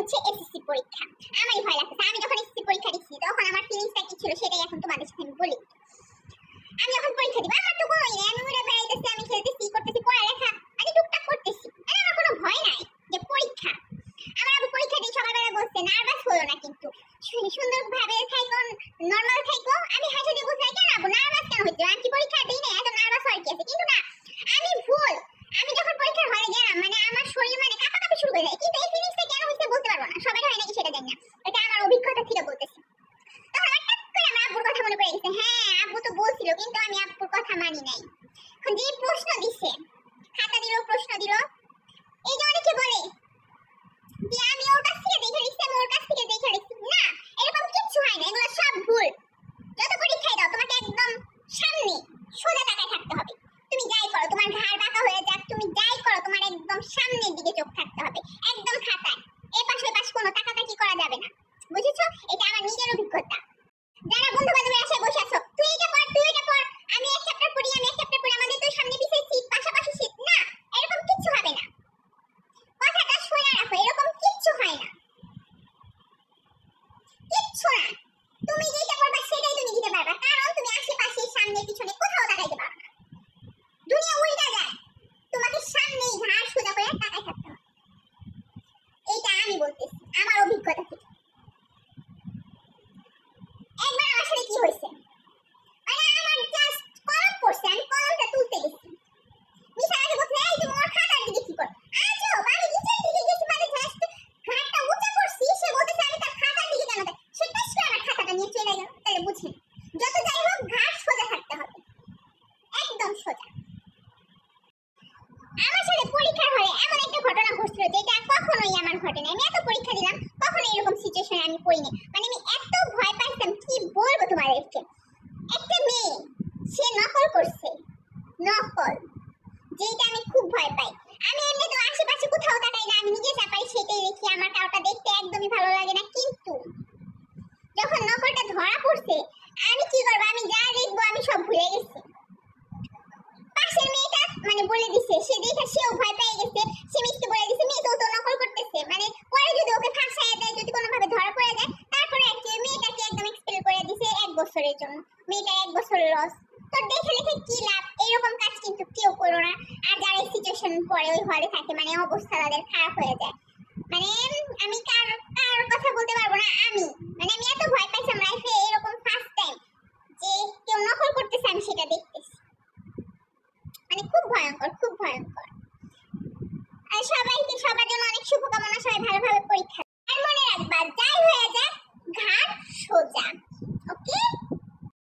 হচ্ছে এসএসসি পরীক্ষা। আমারই ভয় লাগছে। আমি যখন এসএসসি পরীক্ষা দিচ্ছি তখন আমার ফিলিংসটা কি ছিল সেটাই এখন তোমাদের সাথে আমি বলি। আমি যখন পরীক্ষা দিব আমার তো কোনোই নেই, আমি উড়ে বেড়াইতেছি, আমি খেলতেছি, করতেছি, পড়ালেখা মানে টুকটাক করতেছি। আমার কোনো ভয় নাই যে পরীক্ষা। আমার আবু পরীক্ষা দিয়ে সকালবেলা বলছে নার্ভাস হলো না, কিন্তু সুন্দরভাবে থাইকো, নরমাল থাইকো। আমি হাসি দিয়ে বলছি কেন আবু নার্ভাস কেন হচ্ছে, আমি কি পরীক্ষা দিই না, এত নার্ভাস হওয়ার কি আছে? কিন্তু না, আমি ভুল। আমি যখন পরীক্ষার হলে গেলাম মানে আমার শরীর মানে কাঁপাকাঁপি শুরু হয়ে যায়, কিন্তু এই ফিলিংসটা কেন হয়েছে বলতে পারবো না। সবাই হয় নাকি সেটা জানি না, এটা আমার অভিজ্ঞতা থেকে বলতেছি। তখন হঠাৎ করে আমার আব্বুর কথা মনে পড়ে গেছে। হ্যাঁ আব্বু তো বলছিল, কিন্তু আমি আব্বুর কথা মানি নাই। এখন যে প্রশ্ন দিছে, খাতা দিল, প্রশ্ন দিল, এই যে অনেকে বলে যে আমি ওর কাছ থেকে দেখে লিখছি, আমি ওর কাছ থেকে দেখে লিখছি, না এরকম কিচ্ছু হয় না, এগুলো সব ভুল। যত পরীক্ষায় দাও তোমাকে একদম সামনে সোজা তাকায় থাকতে হবে। তুমি যাই করো, তোমার ঘাড় বাঁকা হয়ে যাক, তুমি যাই করো, তোমার একদম সামনের দিকে চোখ থাকতে হবে, একদম খাতায়। এ পাশ ওই পাশ কোনো তাকাতাকি করা যাবে না, বুঝেছো? এটা আমার নিজের অভিজ্ঞতা। যারা বন্ধু বান্ধবের আশায় বসে আছো, তুই এটা পড়, তুই এটা পড়, আমি এক চ্যাপ্টার পড়ি, আমি এক চ্যাপ্টার পড়ি, আমাদের তো সামনে পিছে সিট, পাশাপাশি সিট, না এরকম কিচ্ছু হবে না। কথাটা শুনে রাখো, এরকম কিচ্ছু হয় না, কিচ্ছু না। তুমি যেটা পড়বা সেটাই তুমি দিতে পারবা, কারণ তুমি আশেপাশে সামনে পিছনে কোথাও তাকাইতে পারবে না। দুনিয়া উল্টা যায়, তোমাকে সামনেই ঘাড় সোজা করে তাকাই থাকতে হবে। এইটা আমি বলতেছি আমার অভিজ্ঞতা থেকে। একবার আমার সাথে কি হয়েছে, মানে আমার জাস্ট কলম পড়ছে, আমি কলমটা তুলতে গেছি, মিশা আগে বলছে এই তুমি ওর খাতার দিকে কি কর, আজো আমি নিচের দিকে গেছি, মানে জাস্ট ঘাটটা উঁচা করছি, সে বলতেছে আমি তার খাতার দিকে কেন দেখ, সে টেস্ট করে আমার খাতাটা নিয়ে চলে গেল। তাহলে বুঝেন, যত যাই হোক ঘাট সোজা থাকতে হবে, একদম সোজা। আমার সাথে পরীক্ষার হলে এমন একটা ঘটনা ঘটছিল যেটা কখনোই আমার ঘটে নাই। আমি এত পরীক্ষা দিলাম, কখনো এরকম সিচুয়েশনে আমি পড়িনি। মানে আমি এত ভয় পাইতাম কি বলবো তোমাদেরকে। একটা মেয়ে সে নকল করছে, নকল, যেটা আমি খুব ভয় পাই। আমি এমনি তো আশেপাশে কোথাও তাকাই না, আমি নিজে যা পাই সেটাই দেখি, আমার কাউটা দেখতে একদমই ভালো লাগে না। কিন্তু যখন নকলটা ধরা পড়ছে, আমি কি করবো, আমি যা দেখবো আমি সব ভুলে গেছি। পাশের মেয়েটা মানে বলে দিছে, সে দেখে সেও ভয় পেয়ে গেছে, সে মিষ্টি বলে দিছে মেয়ে তো নকল করতেছে, মানে পরে যদি ওকে ফাঁসায় দেয়, যদি কোনোভাবে ধরা পড়ে যায়, তারপরে আর কি মেয়েটাকে একদম এক্সপেল করে দিছে 1 বছরের জন্য। মেয়েটা 1 বছর লস। তো দেখে লিখে কি লাভ, এরকম কাজ কিন্তু কেউ করো না। আর যারা এই সিচুয়েশন পড়ে ওই হলে থাকে, মানে অবস্থা তাদের খারাপ হয়ে যায়। মানে আমি কার কার কথা বলতে পারবো না, আমি এত ভয় পাইছিলাম লাইফে, এরকম ফার্স্ট টাইম যে কেউ নকল করতেছে আমি সেটা দেখতেছি, মানে খুব ভয়ঙ্কর, খুব ভয়ঙ্কর। আর সবাইকে সবার জন্য অনেক শুভকামনা, সবাই ভালোভাবে পরীক্ষা